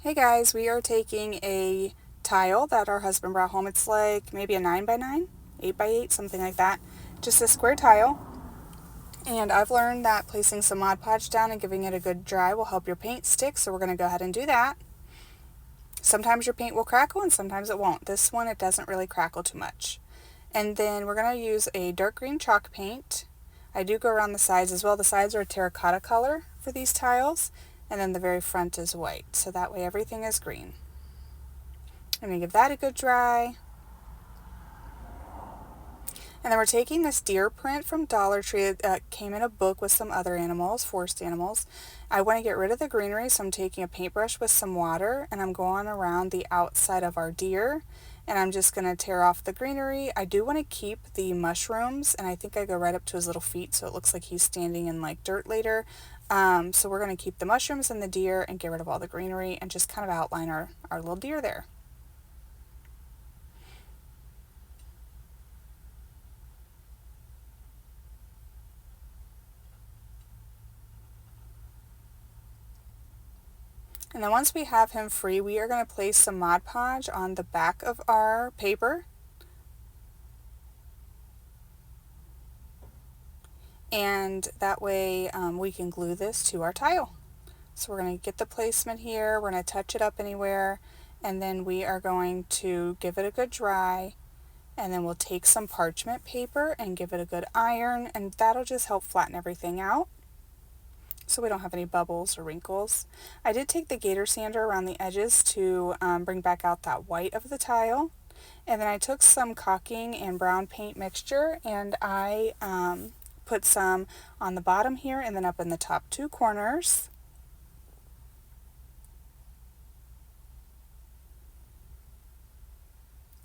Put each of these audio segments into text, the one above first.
Hey guys, we are taking a tile that our husband brought home. It's like maybe a 9 by 9, 8 by 8, something like that. Just a square tile. And I've learned that placing some Mod Podge down and giving it a good dry will help your paint stick, so we're going to go ahead and do that. Sometimes your paint will crackle and sometimes it won't. This one, it doesn't really crackle too much. And then we're going to use a dark green chalk paint. I do go around the sides as well. The sides are a terracotta color for these tiles, and then the very front is white, so that way everything is green. I'm going to give that a good dry. And then we're taking this deer print from Dollar Tree that came in a book with some other animals, forest animals. I want to get rid of the greenery, so I'm taking a paintbrush with some water and I'm going around the outside of our deer, and I'm just going to tear off the greenery. I do want to keep the mushrooms, and I think I go right up to his little feet so it looks like he's standing in like dirt later. So we're going to keep the mushrooms and the deer and get rid of all the greenery and just kind of outline our little deer there. And then once we have him free, we are going to place some Mod Podge on the back of our paper. And that way we can glue this to our tile. So we're going to get the placement here, we're going to touch it up anywhere, and then we are going to give it a good dry, and then we'll take some parchment paper and give it a good iron, and that'll just help flatten everything out so we don't have any bubbles or wrinkles. I did take the gator sander around the edges to bring back out that white of the tile. And then I took some caulking and brown paint mixture, and I put some on the bottom here and then up in the top two corners.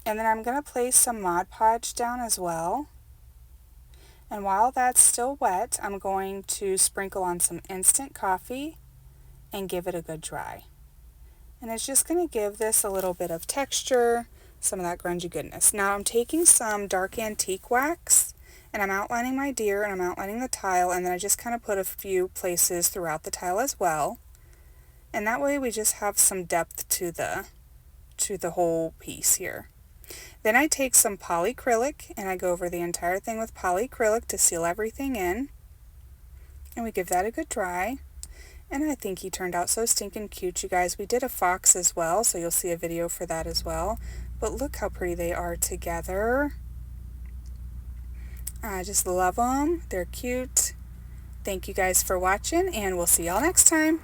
And then I'm going to place some Mod Podge down as well. And while that's still wet, I'm going to sprinkle on some instant coffee and give it a good dry. And it's just going to give this a little bit of texture, some of that grungy goodness. Now I'm taking some dark antique wax and I'm outlining my deer and I'm outlining the tile, and then I just kind of put a few places throughout the tile as well. And that way we just have some depth to the whole piece here. Then I take some polyacrylic and I go over the entire thing with polyacrylic to seal everything in. And we give that a good dry. And I think he turned out so stinking cute, you guys. We did a fox as well, so you'll see a video for that as well. But look how pretty they are together. I just love them. They're cute. Thank you guys for watching, and we'll see y'all next time.